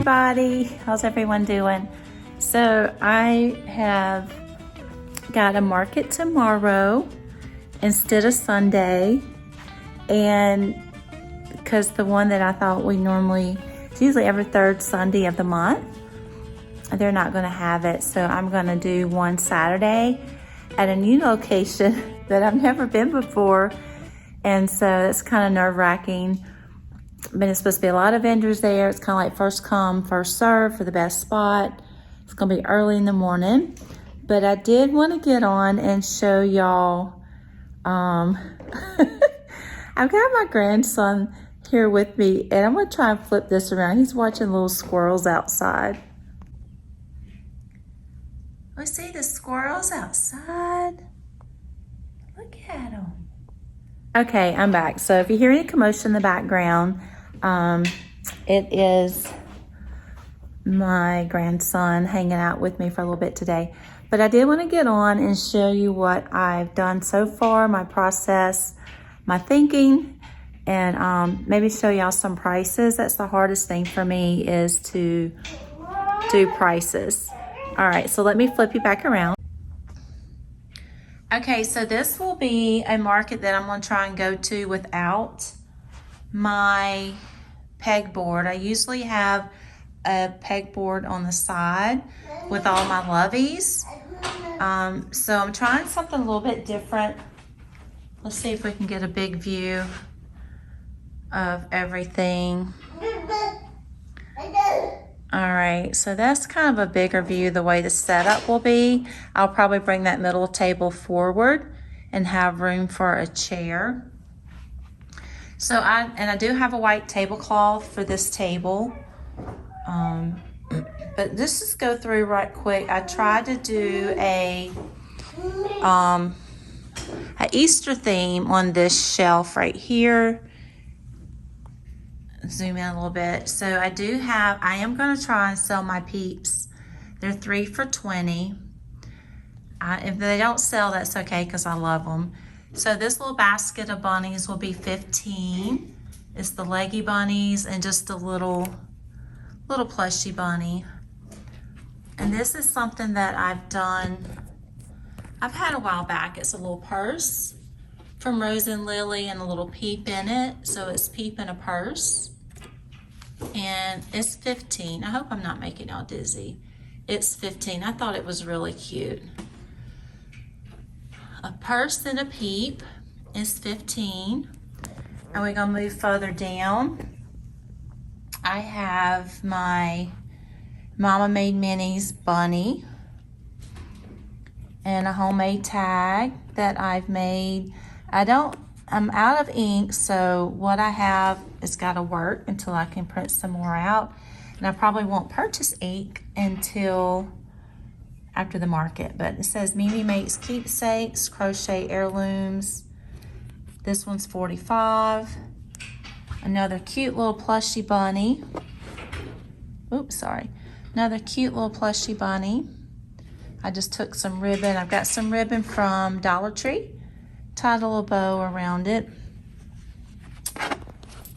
everybody. How's everyone doing? So I have got a market tomorrow instead of Sunday, and because the one that I thought we normally, it's usually every third Sunday of the month, they're not going to have it. So I'm going to do one Saturday at a new location that I've never been before, and so it's kind of nerve-wracking. But it's supposed to be a lot of vendors there. It's kind of like first come, first serve for the best spot. It's going to be early in the morning. But I did want to get on and show y'all. I've got my grandson here with me, and I'm going to try and flip this around. He's watching little squirrels outside. We see the squirrels outside. Look at them. Okay, I'm back. So if you hear any commotion in the background, it is my grandson hanging out with me for a little bit today. But I did want to get on and show you what I've done so far, my process, my thinking, and maybe show y'all some prices. That's the hardest thing for me, is to do prices. All right, so let me flip you back around. Okay, so this will be a market that I'm going to try and go to without my pegboard. I usually have a pegboard on the side with all my loveys. So I'm trying something a little bit different. Let's see if we can get a big view of everything. All right, so that's kind of a bigger view the way the setup will be. I'll probably bring that middle table forward and have room for a chair. So I do have a white tablecloth for this table. But let's just go through right quick. I tried to do a Easter theme on this shelf right here. Zoom in a little bit. So I am going to try and sell my peeps. They're 3 for $20. If they don't sell, that's okay, because I love them. So this little basket of bunnies will be $15. It's the leggy bunnies and just a little plushy bunny. And this is something that I've had a while back. It's a little purse from Rose and Lily and a little peep in it. So it's peep in a purse. And it's $15. I hope I'm not making y'all dizzy. It's $15. I thought it was really cute. A purse and a peep is $15. And we're gonna move further down. I have my Mama Made Minis bunny and a homemade tag that I've made. I'm out of ink, so what I have is gotta work until I can print some more out. And I probably won't purchase ink until after the market. But it says Mimi Makes Keepsakes, Crochet Heirlooms. This one's $45. Another cute little plushy bunny. Oops, sorry. Another cute little plushy bunny. I just took some ribbon. I've got some ribbon from Dollar Tree. Tied a little bow around it.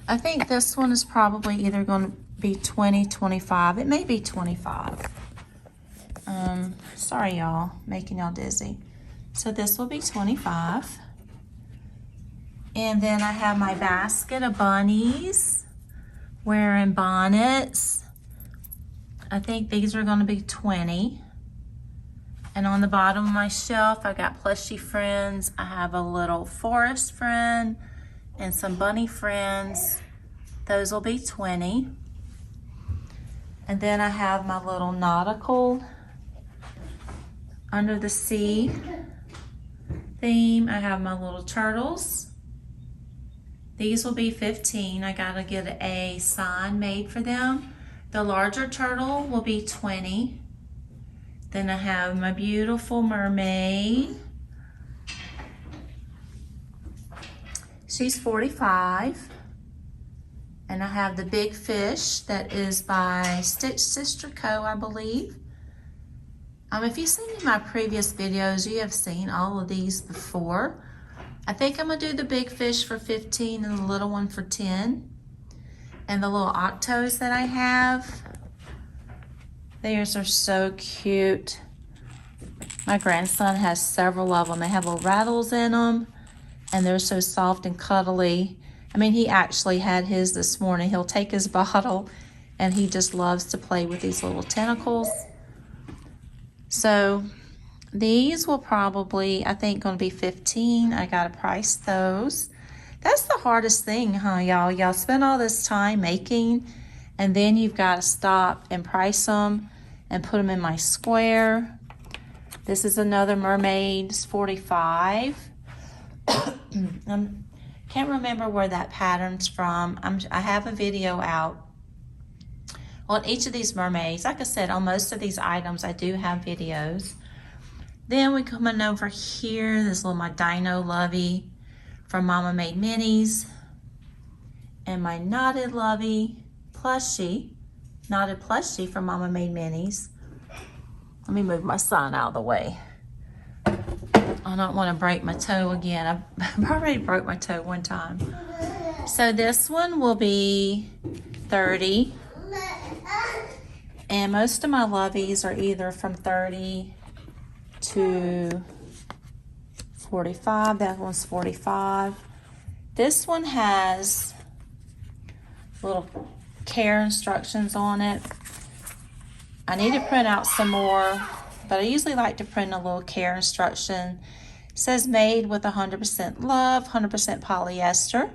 I think this one is probably either going to be $20, $25. It may be $25. Sorry, y'all, making y'all dizzy. So this will be $25. And then I have my basket of bunnies wearing bonnets. I think these are going to be $20. And on the bottom of my shelf, I got plushy friends. I have a little forest friend and some bunny friends. Those will be $20. And then I have my little nautical under the sea theme. I have my little turtles. These will be $15. I gotta get a sign made for them. The larger turtle will be $20. Then I have my beautiful mermaid. She's $45. And I have the big fish that is by Stitch Sister Co., I believe. If you've seen my previous videos, you have seen all of these before. I think I'm gonna do the big fish for $15 and the little one for $10. And the little octos that I have, These are so cute. My grandson has several of them. They have little rattles in them, and they're so soft and cuddly. I mean, he actually had his this morning. He'll take his bottle, and he just loves to play with these little tentacles. So these will probably, I think, going to be $15. I got to price those. That's the hardest thing, huh, y'all? Y'all spend all this time making, and then you've got to stop and price them and put them in my square. This is another mermaid. It's $45. Can't remember where that pattern's from. I have a video out on each of these mermaids. Like I said, on most of these items, I do have videos. Then we come on over here. This little my Dino Lovey from Mama Made Minis, and my knotted Lovey plushie, knotted plushie from Mama Made Minis. Let me move my sign out of the way. I don't want to break my toe again. I've already broke my toe one time. So this one will be $30. And most of my Loveys are either from $30 to $45. That one's $45. This one has little care instructions on it. I need to print out some more, but I usually like to print a little care instruction. It says made with 100% love, 100% polyester,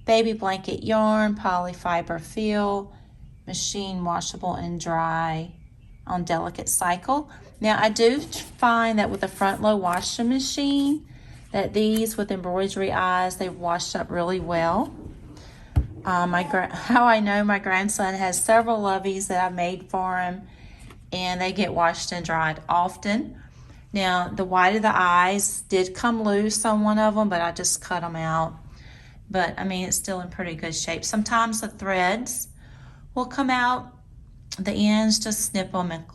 baby blanket yarn, polyfiber feel, machine washable and dry on delicate cycle. Now I do find that with the front load washing machine that these with embroidery eyes, they've washed up really well. How I know my grandson has several Loveys that I've made for him, and they get washed and dried often. Now, the white of the eyes did come loose on one of them, but I just cut them out. But, I mean, it's still in pretty good shape. Sometimes the threads will come out. The ends, just snip them and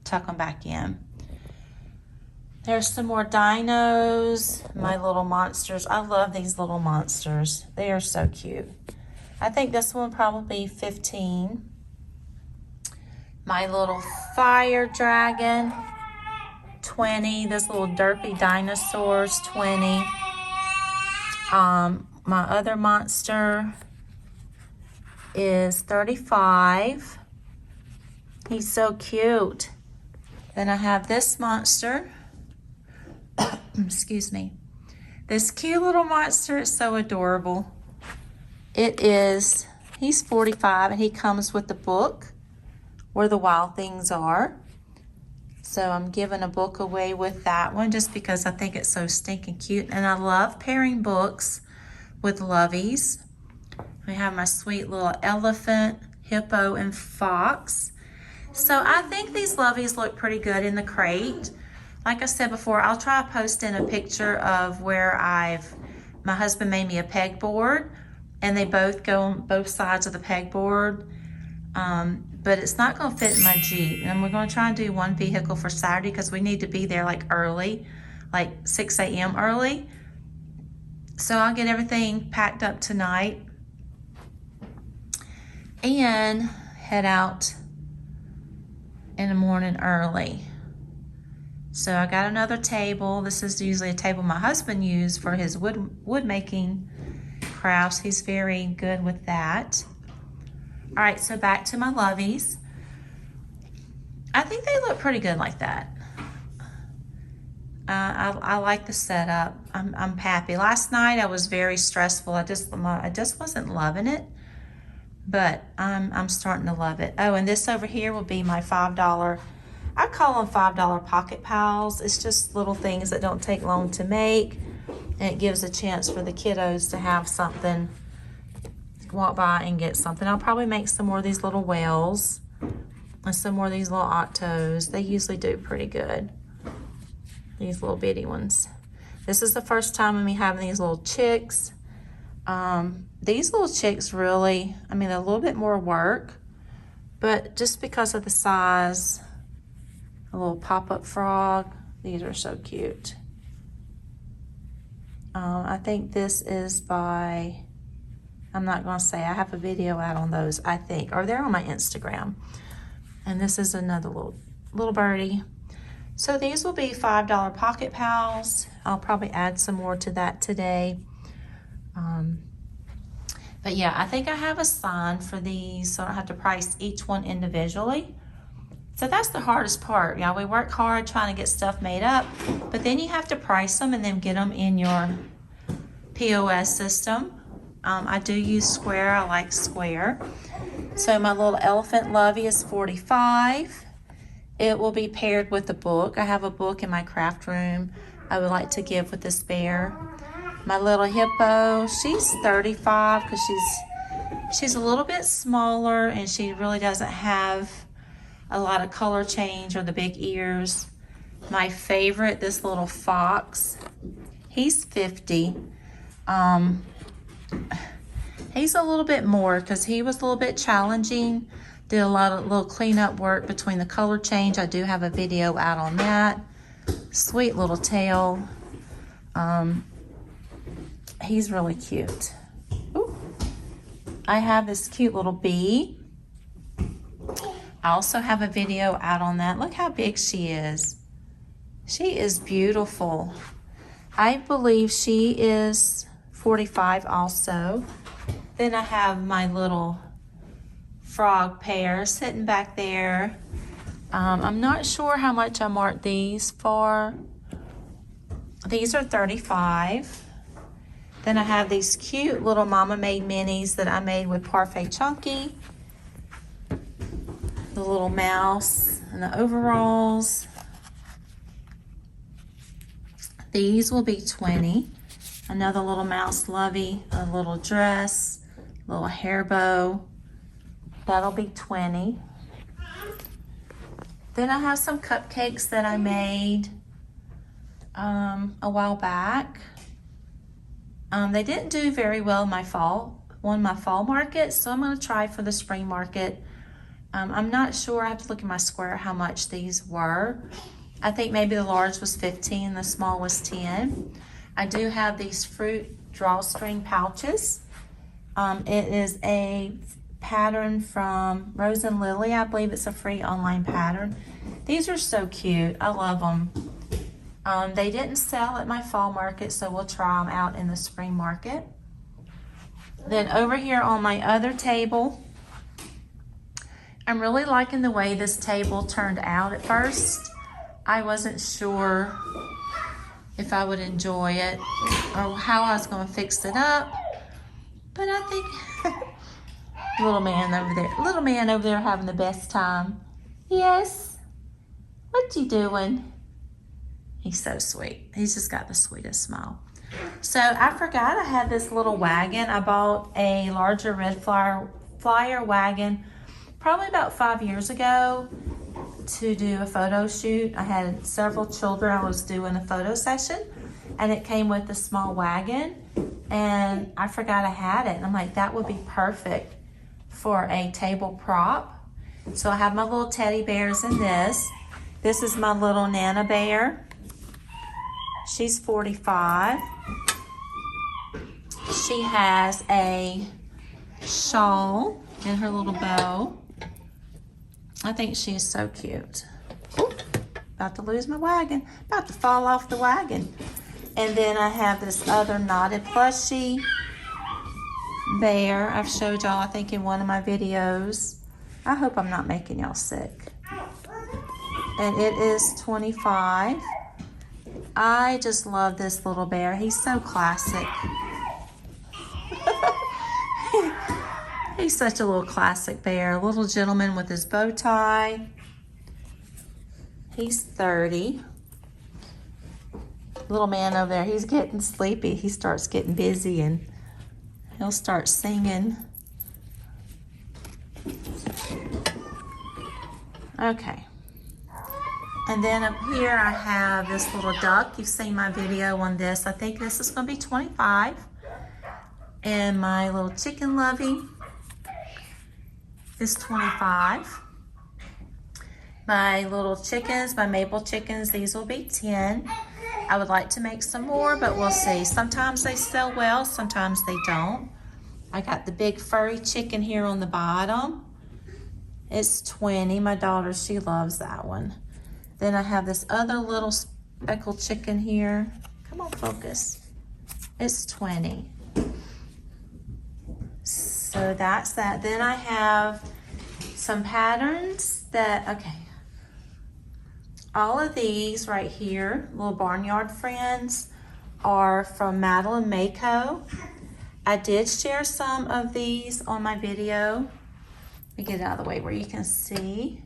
tuck them back in. There's some more dinos, my little monsters. I love these little monsters. They are so cute. I think this one probably $15. My little fire dragon, $20. This little derpy dinosaurs, $20. My other monster is $35. He's so cute. Then I have this monster. Excuse me. This cute little monster is so adorable. He's $45, and he comes with the book Where the Wild Things Are. So I'm giving a book away with that one just because I think it's so stinking cute. And I love pairing books with Loveys. We have my sweet little elephant, hippo, and fox. So I think these Loveys look pretty good in the crate. Like I said before, I'll try to post in a picture of where my husband made me a pegboard, and they both go on both sides of the pegboard. But it's not going to fit in my Jeep. And we're going to try and do one vehicle for Saturday because we need to be there like early, like 6 a.m. early. So I'll get everything packed up tonight and head out in the morning early. So I got another table. This is usually a table my husband used for his wood making crafts. He's very good with that. All right, so back to my Loveys. I think they look pretty good like that. I like the setup. I'm happy. Last night I was very stressful. I just wasn't loving it, but I'm starting to love it. Oh, and this over here will be my $5. I call them $5 pocket pals. It's just little things that don't take long to make, and it gives a chance for the kiddos to have something. Walk by and get something. I'll probably make some more of these little whales and some more of these little octos. They usually do pretty good. These little bitty ones. This is the first time of me having these little chicks. These little chicks really, I mean, they're a little bit more work, but just because of the size, a little pop-up frog, these are so cute. I think this is by, I'm not going to say, I have a video out on those, I think, or they're on my Instagram. And this is another little birdie. So these will be $5 Pocket Pals. I'll probably add some more to that today. But yeah, I think I have a sign for these, so I don't have to price each one individually. So that's the hardest part. Yeah, we work hard trying to get stuff made up, but then you have to price them and then get them in your POS system. I do use Square. I like Square. So my little elephant lovey is $45. It will be paired with a book. I have a book in my craft room I would like to give with this bear. My little hippo, she's $35 because she's a little bit smaller and she really doesn't have a lot of color change or the big ears. My favorite, this little fox, he's $50. He's a little bit more because he was a little bit challenging. Did a lot of little cleanup work between the color change. I do have a video out on that. Sweet little tail. He's really cute. Ooh. I have this cute little bee. I also have a video out on that. Look how big she is. She is beautiful. I believe she is $45 also. Then I have my little frog pair sitting back there. I'm not sure how much I marked these for. These are $35. Then I have these cute little Mama Made minis that I made with Parfait Chunky. The little mouse and the overalls. These will be $20. Another little mouse lovey, a little dress, little hair bow. That'll be $20. Then I have some cupcakes that I made a while back. They didn't do very well in my fall market, so I'm going to try for the spring market. I'm not sure. I have to look at my Square how much these were. I think maybe the large was $15 and the small was $10. I do have these fruit drawstring pouches. It is a pattern from Rose and Lily. I believe it's a free online pattern. These are so cute. I love them. They didn't sell at my fall market, so we'll try them out in the spring market. Then over here on my other table, I'm really liking the way this table turned out at first. I wasn't sure if I would enjoy it or how I was going to fix it up, but I think little man over there having the best time. Yes, what you doing? He's so sweet. He's just got the sweetest smile. So I forgot I had this little wagon. I bought a larger red flyer wagon probably about 5 years ago to do a photo shoot. I had several children. I was doing a photo session and it came with a small wagon and I forgot I had it. And I'm like, that would be perfect for a table prop. So I have my little teddy bears in this. This is my little Nana bear. She's $45. She has a shawl and her little bow. I think she is so cute. Ooh, about to lose my wagon. About to fall off the wagon. And then I have this other knotted plushie bear. I've showed y'all, I think, in one of my videos. I hope I'm not making y'all sick. And it is $25. I just love this little bear. He's so classic. He's such a little classic bear. A little gentleman with his bow tie. He's 30. Little man over there, he's getting sleepy. He starts getting busy and he'll start singing. Okay. And then up here I have this little duck. You've seen my video on this. I think this is going to be $25. And my little chicken lovey is $25. My little chickens, my maple chickens, these will be $10. I would like to make some more, but we'll see. Sometimes they sell well, sometimes they don't. I got the big furry chicken here on the bottom. It's 20. My daughter, she loves that one. Then I have this other little speckled chicken here. Come on, focus. It's 20. So that's that. Then I have some patterns that, okay. All of these right here, little barnyard friends, are from Madeline Mako. I did share some of these on my video. Let me get it out of the way where you can see.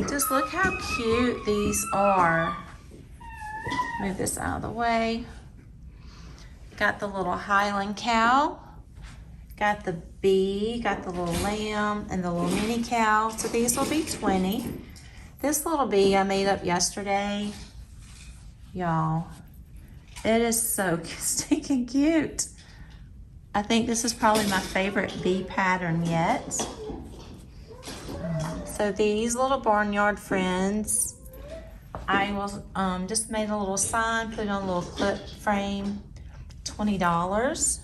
Just look how cute these are. Move this out of the way. Got the little Highland cow. Got the bee, got the little lamb, and the little mini cow. So these will be 20. This little bee I made up yesterday. Y'all, it is so stinking cute. I think this is probably my favorite bee pattern yet. So these little barnyard friends, I will just made a little sign, put it on a little clip frame, $20.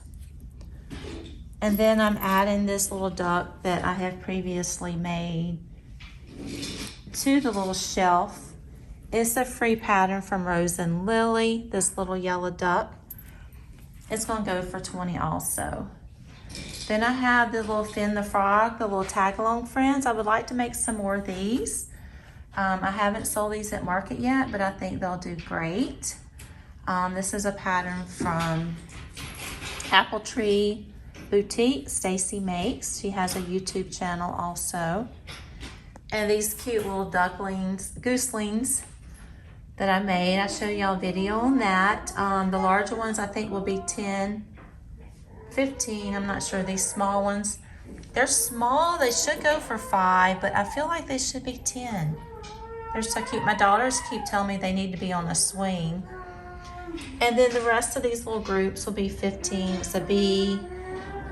And then I'm adding this little duck that I have previously made to the little shelf. It's a free pattern from Rose and Lily, this little yellow duck. It's gonna go for 20 also. Then I have the little Finn the Frog, the little tag-along friends. I would like to make some more of these. I haven't sold these at market yet, but I think they'll do great. This is a pattern from Apple Tree Boutique, Stacy makes. She has a YouTube channel also. And these cute little ducklings, gooselings that I made. I'll show y'all a video on that. The larger ones I think will be 10, 15, I'm not sure. These small ones, they're small. They should go for 5, but I feel like they should be 10. They're so cute. My daughters keep telling me they need to be on a swing. And then the rest of these little groups will be 15. It's a bee.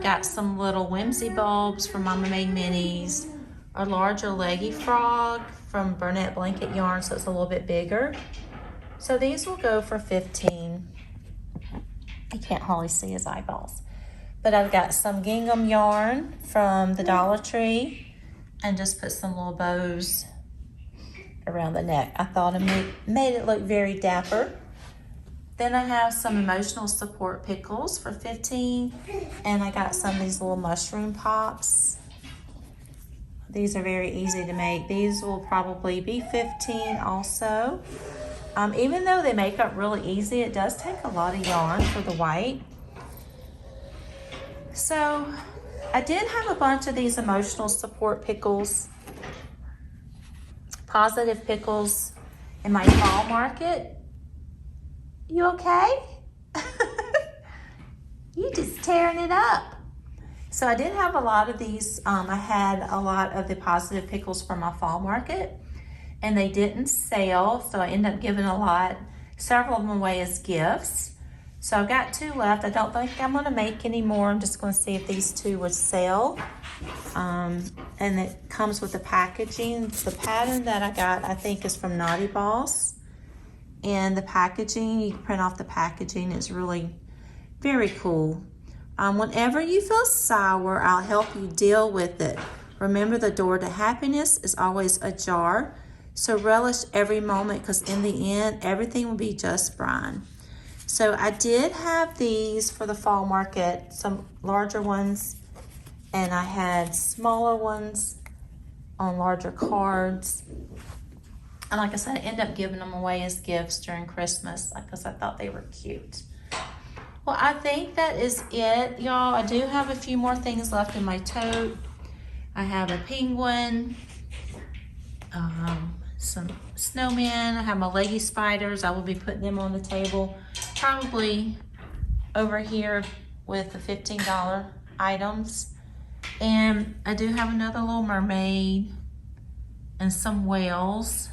Got some little whimsy bulbs from Mama Made Minis. A larger leggy frog from Burnett Blanket Yarn, so it's a little bit bigger. So these will go for 15. You can't hardly see his eyeballs. But I've got some gingham yarn from the Dollar Tree and just put some little bows around the neck. I thought it made it look very dapper. Then I have some emotional support pickles for 15, and I got some of these little mushroom pops. These are very easy to make. These will probably be 15 also. Even though they make up really easy, it does take a lot of yarn for the white. So I did have a bunch of these emotional support pickles, positive pickles in my fall market. You okay? You just tearing it up. So I did have a lot of these. I had a lot of the positive pickles from my fall market, and they didn't sell, so I ended up giving several of them away as gifts. So I've got 2 left. I don't think I'm gonna make any more. I'm just gonna see if these 2 would sell. And it comes with the packaging. The pattern that I got, I think, is from Naughty Boss. And the packaging, you can print off the packaging. It's really very cool. Whenever you feel sour, I'll help you deal with it. Remember, the door to happiness is always ajar. So relish every moment, because in the end, everything will be just fine. So I did have these for the fall market, some larger ones, and I had smaller ones on larger cards. And like I said, I ended up giving them away as gifts during Christmas because I thought they were cute. Well, I think that is it, y'all. I do have a few more things left in my tote. I have a penguin, some snowmen. I have my leggy spiders. I will be putting them on the table, probably over here with the $15 items. And I do have another little mermaid and some whales.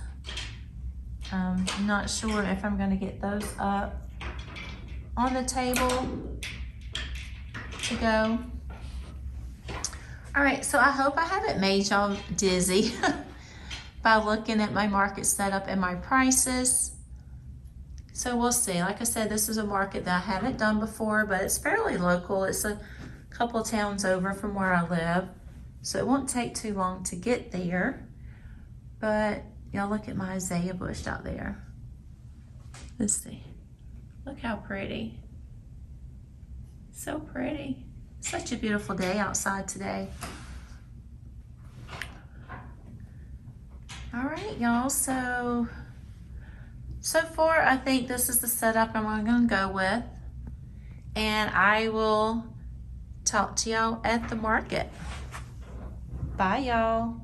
I'm not sure if I'm going to get those up on the table to go. All right, so I hope I haven't made y'all dizzy by looking at my market setup and my prices. So we'll see. Like I said, this is a market that I haven't done before, but it's fairly local. It's a couple towns over from where I live. So it won't take too long to get there. But y'all look at my azalea bush out there. Let's see. Look how pretty. So pretty. Such a beautiful day outside today. All right, y'all. So far, I think this is the setup I'm going to go with. And I will talk to y'all at the market. Bye, y'all.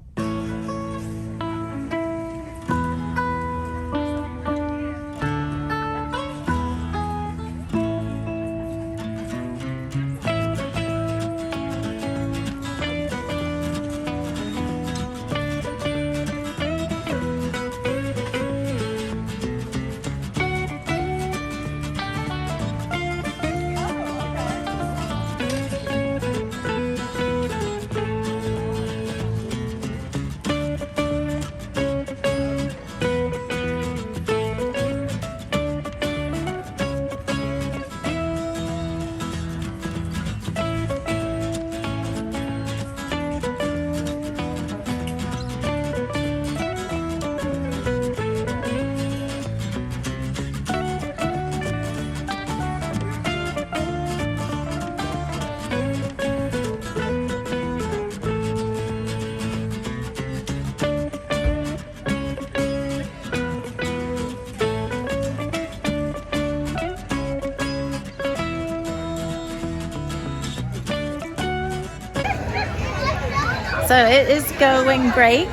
So it is going great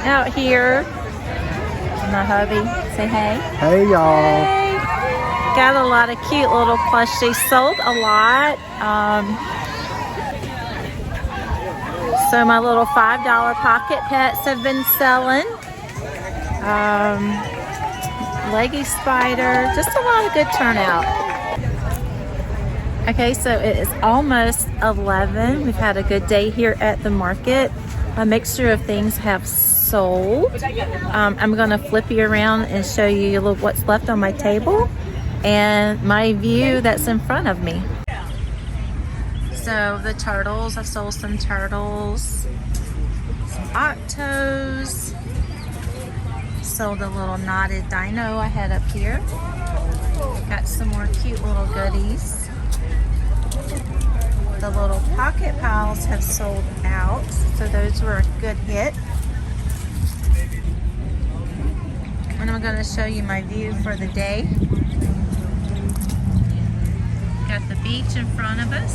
out here. My hubby, say hey. Hey y'all. Hey. Got a lot of cute little plushies. Sold a lot. So my little $5 pocket pets have been selling. Leggy spider, just a lot of good turnout. Okay, so it is almost 11. We've had a good day here at the market. A mixture of things have sold. I'm gonna flip you around and show you what's left on my table and my view that's in front of me. So the turtles, I've sold some turtles, some octos, sold a little knotted dino I had up here. Got some more cute little goodies. The little pocket piles have sold out, so those were a good hit. And I'm going to show you my view for the day. Got the beach in front of us.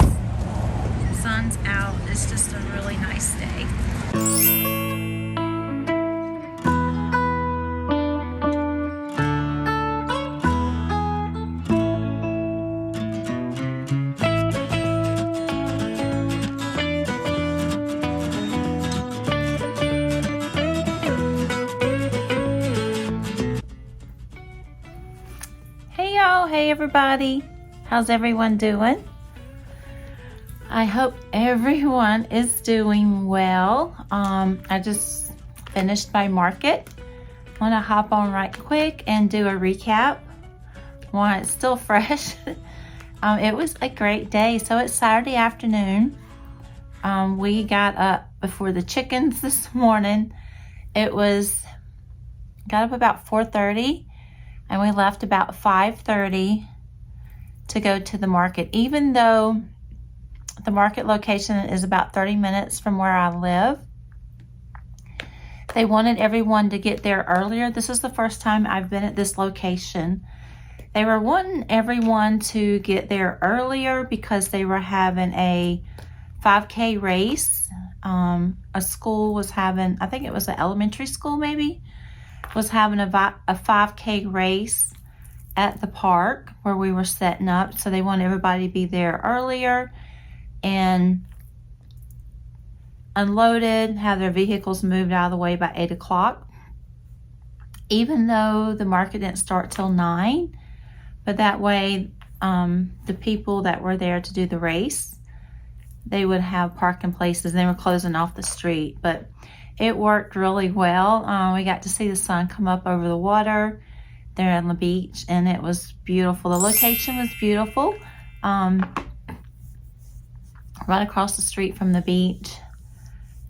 Sun's out. It's just a really nice day. Hey everybody, how's everyone doing? I hope everyone is doing well. I just finished my market. I want to hop on right quick and do a recap while it's still fresh. It was a great day. So it's Saturday afternoon. We got up before the chickens this morning. Got up about 4:30. And we left about 5:30 to go to the market. Even though the market location is about 30 minutes from where I live, they wanted everyone to get there earlier. This is the first time I've been at this location. They were wanting everyone to get there earlier because they were having a 5K race. A school was having, I think it was an elementary school maybe, was having a 5K race at the park where we were setting up. So they wanted everybody to be there earlier and unloaded, have their vehicles moved out of the way by 8 o'clock. Even though the market didn't start till 9, but that way the people that were there to do the race, they would have parking places and they were closing off the street. But it worked really well. We got to see the sun come up over the water there on the beach, and it was beautiful. The location was beautiful. Right across the street from the beach.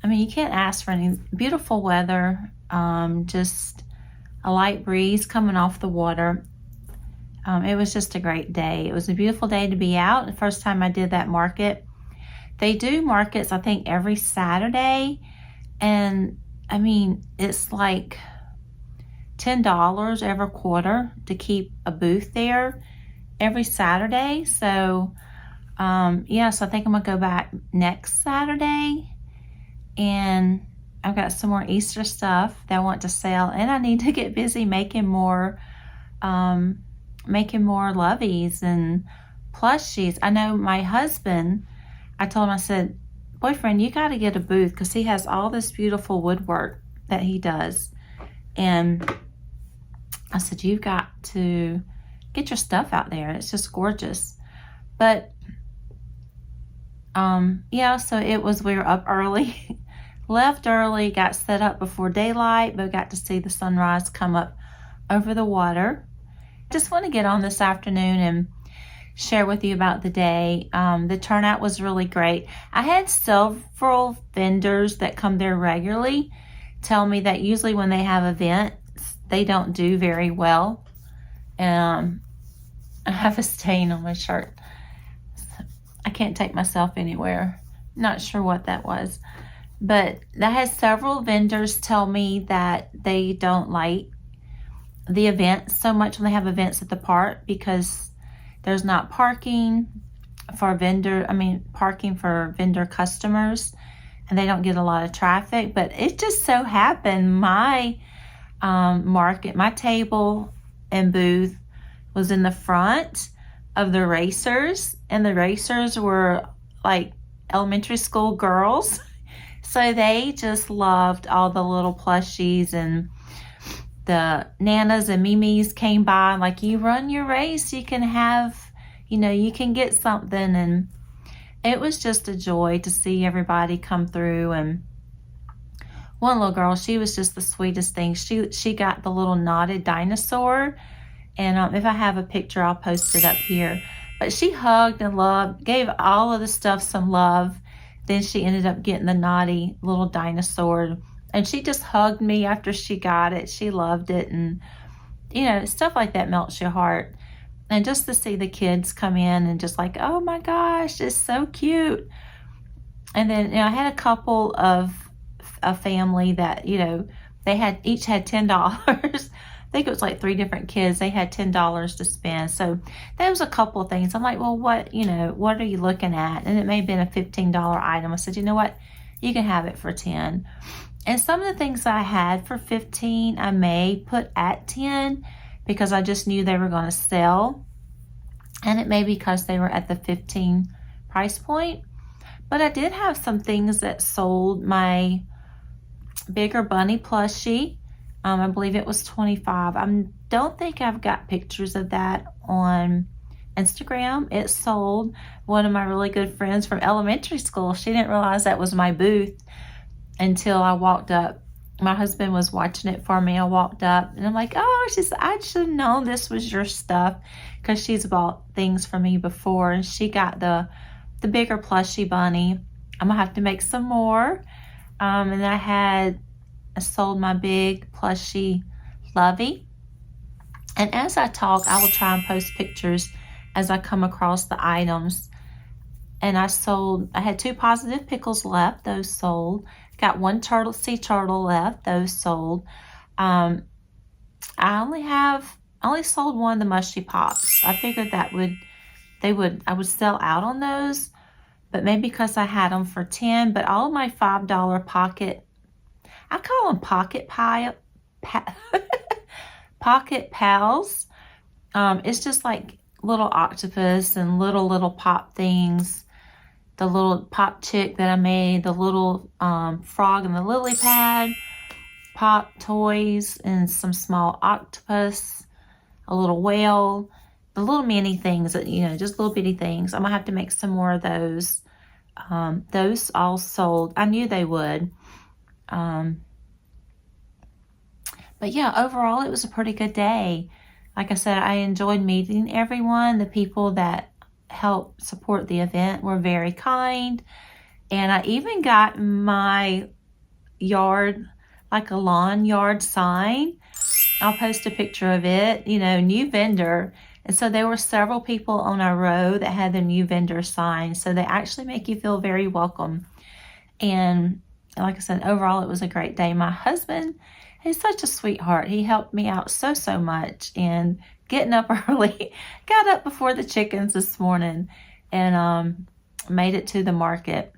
I mean, you can't ask for any beautiful weather. Just a light breeze coming off the water. It was just a great day. It was a beautiful day to be out. The first time I did that market. They do markets, I think, every Saturday. And I mean, it's like $10 every quarter to keep a booth there every Saturday. So, yeah, so I think I'm going to go back next Saturday. And I've got some more Easter stuff that I want to sell. And I need to get busy making more loveys and plushies. I know my husband, I told him, I said, boyfriend, you got to get a booth because he has all this beautiful woodwork that he does. And I said, you've got to get your stuff out there. It's just gorgeous. But yeah, so we were up early, left early, got set up before daylight, but got to see the sunrise come up over the water. Just want to get on this afternoon and share with you about the day. The turnout was really great. I had several vendors that come there regularly tell me that usually when they have events, they don't do very well. I have a stain on my shirt. I can't take myself anywhere. Not sure what that was. But I had several vendors tell me that they don't like the events so much when they have events at the park because there's not parking for parking for vendor customers, and they don't get a lot of traffic. But it just so happened my market, my table and booth was in the front of the racers, and the racers were like elementary school girls. So they just loved all the little plushies, and the Nanas and Mimis came by, like, you run your race, you can have, you can get something. And it was just a joy to see everybody come through. And one little girl, she was just the sweetest thing. She got the little knotted dinosaur. And if I have a picture, I'll post it up here. But she hugged and loved, gave all of the stuff some love. Then she ended up getting the naughty little dinosaur. And she just hugged me after she got it. She loved it. And, stuff like that melts your heart. And just to see the kids come in and just like, oh my gosh, it's so cute. And then, I had a couple of a family that, they each had $10. I think it was like 3 different kids. They had $10 to spend. So that was a couple of things. I'm like, well, what are you looking at? And it may have been a $15 item. I said, you know what? You can have it for 10. And some of the things I had for 15, I may put at 10 because I just knew they were going to sell. And it may be because they were at the 15 price point. But I did have some things that sold. My bigger bunny plushie, I believe it was $25. I don't think I've got pictures of that on Instagram. It sold. One of my really good friends from elementary school, she didn't realize that was my booth until I walked up. My husband was watching it for me. I walked up and I'm like, oh, I should have known this was your stuff, because she's bought things for me before. And she got the bigger plushie bunny. I'm gonna have to make some more. And I sold my big plushie Lovey. And as I talk, I will try and post pictures as I come across the items. And I had 2 positive pickles left. Those sold. Got 1 sea turtle left. Those sold. I only sold 1 of the mushy pops. I figured I would sell out on those, but maybe because I had them for 10. But all of my $5 pocket, I call them pocket pals. It's just like little octopus and little pop things. The little pop chick that I made, the little frog and the lily pad, pop toys, and some small octopus, a little whale, the little mini things that, just little bitty things. I'm gonna have to make some more of those. Those all sold. I knew they would. But yeah, overall, it was a pretty good day. Like I said, I enjoyed meeting everyone. The people that helped support the event were very kind. And I even got my yard, like a lawn yard sign. I'll post a picture of it, you know, new vendor. And so there were several people on our row that had their new vendor sign. So they actually make you feel very welcome. And like I said, overall, it was a great day. My husband is such a sweetheart. He helped me out so much. And getting up early, got up before the chickens this morning and made it to the market.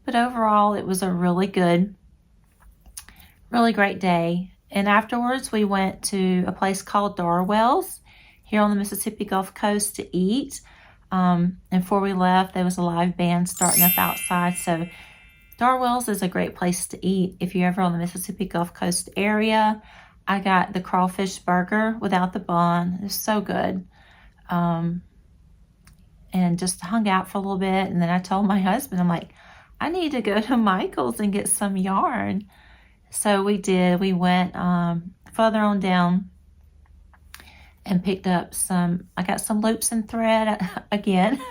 But overall, it was a really great day. And afterwards, we went to a place called Darwell's here on the Mississippi Gulf Coast to eat. And before we left, there was a live band starting up outside. So Darwell's is a great place to eat if you're ever on the Mississippi Gulf Coast area. I got the crawfish burger without the bun. It was so good. And just hung out for a little bit. And then I told my husband, I'm like, I need to go to Michael's and get some yarn. So we did. We went further on down and picked up I got some loops and thread again.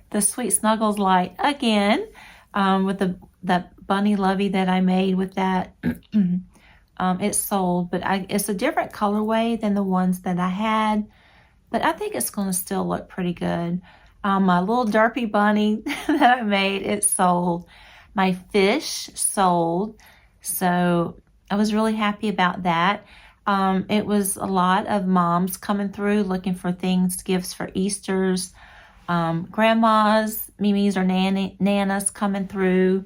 The Sweet Snuggles light again with that bunny lovey that I made with that. It's sold, but it's a different colorway than the ones that I had. But I think it's going to still look pretty good. My little derpy bunny that I made, it sold. My fish sold. So I was really happy about that. It was a lot of moms coming through looking for things, gifts for Easters. Grandmas, Mimi's or Nanas coming through.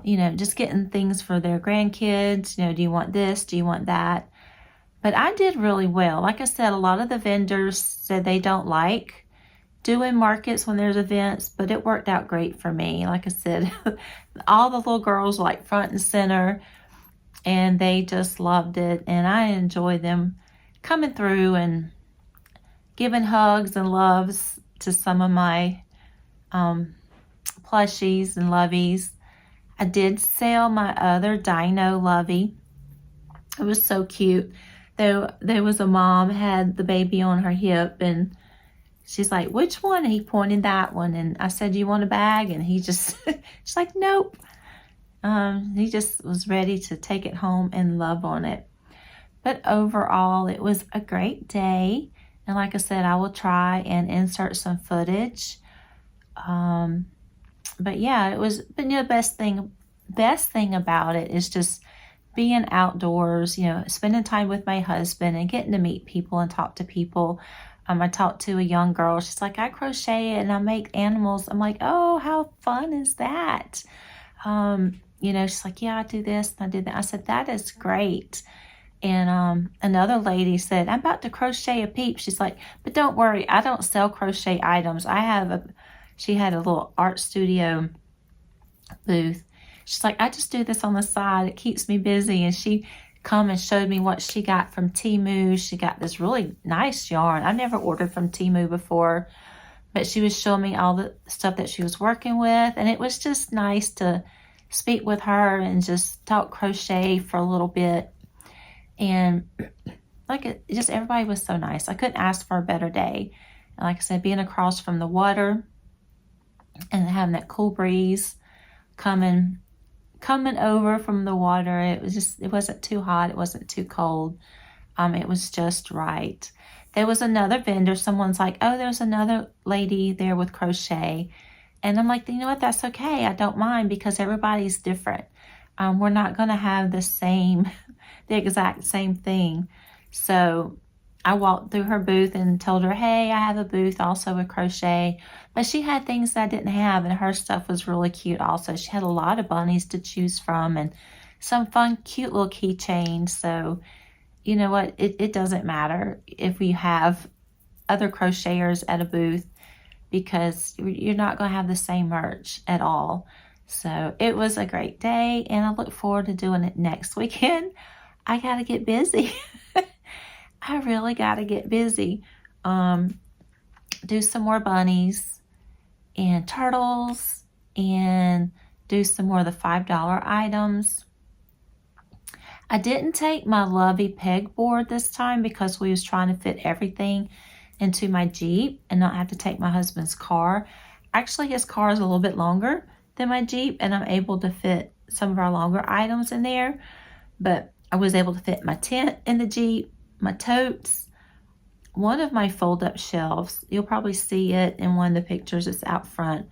You know, just getting things for their grandkids. You know, do you want this? Do you want that? But I did really well. Like I said, a lot of the vendors said they don't like doing markets when there's events, but it worked out great for me. Like I said, all the little girls were like front and center, and they just loved it. And I enjoyed them coming through and giving hugs and loves to some of my plushies and loveys. I did sell my other dino lovey. It was so cute. There was a mom had the baby on her hip, and she's like, which one? And he pointed that one. And I said, do you want a bag? And he just, she's like, nope. He just was ready to take it home and love on it. But overall, it was a great day. And like I said, I will try and insert some footage. But yeah, it was, but you know, the best thing about it is just being outdoors, you know, spending time with my husband and getting to meet people and talk to people. I talked to a young girl. She's like, I crochet and I make animals. I'm like, oh, how fun is that? You know, she's like, yeah, I do this and I do that. I said, that is great. And another lady said, I'm about to crochet a peep. She's like, but don't worry, I don't sell crochet items. She had a little art studio booth. She's like, I just do this on the side. It keeps me busy. And she come and showed me what she got from Temu. She got this really nice yarn. I never ordered from Temu before, but she was showing me all the stuff that she was working with. And it was just nice to speak with her and just talk crochet for a little bit. And just everybody was so nice. I couldn't ask for a better day. And like I said, being across from the water and having that cool breeze coming over from the water, it wasn't too hot, it wasn't too cold. It was just right. There was another vendor. Someone's like, oh, there's another lady there with crochet. And I'm like, you know what, that's okay. I don't mind because everybody's different. We're not going to have the exact same thing. So I walked through her booth and told her, hey, I have a booth also with crochet. But she had things that I didn't have, and her stuff was really cute also. She had a lot of bunnies to choose from and some fun, cute little keychains. So you know what, it doesn't matter if we have other crocheters at a booth because you're not going to have the same merch at all. So it was a great day, and I look forward to doing it next weekend. I got to get busy. I really got to get busy. Do some more bunnies and turtles and do some more of the $5 items. I didn't take my lovey pegboard this time because we was trying to fit everything into my Jeep and not have to take my husband's car. Actually, his car is a little bit longer than my Jeep, and I'm able to fit some of our longer items in there. But I was able to fit my tent in the Jeep, my totes, one of my fold-up shelves. You'll probably see it in one of the pictures. It's out front.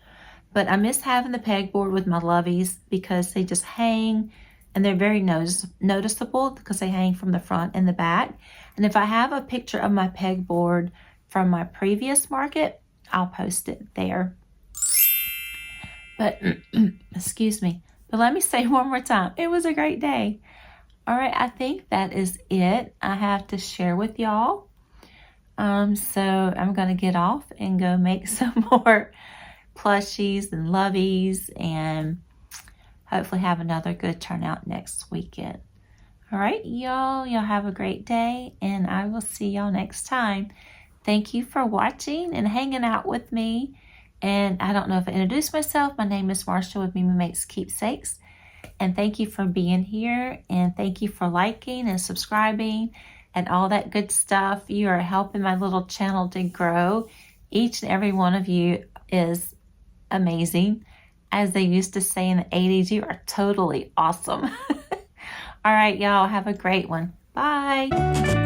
But I miss having the pegboard with my loveys because they just hang, and they're very noticeable because they hang from the front and the back. And if I have a picture of my pegboard from my previous market, I'll post it there. But, excuse me. But let me say one more time, it was a great day. All right, I think that is it I have to share with y'all. So I'm going to get off and go make some more plushies and loveys and hopefully have another good turnout next weekend. All right, y'all have a great day, and I will see y'all next time. Thank you for watching and hanging out with me. And I don't know if I introduced myself. My name is Marsha with Mimi Makes Keepsakes. And thank you for being here, and thank you for liking and subscribing and all that good stuff. You are helping my little channel to grow. Each and every one of you is amazing. As they used to say in the 80s, you are totally awesome. All right, y'all, have a great one. Bye.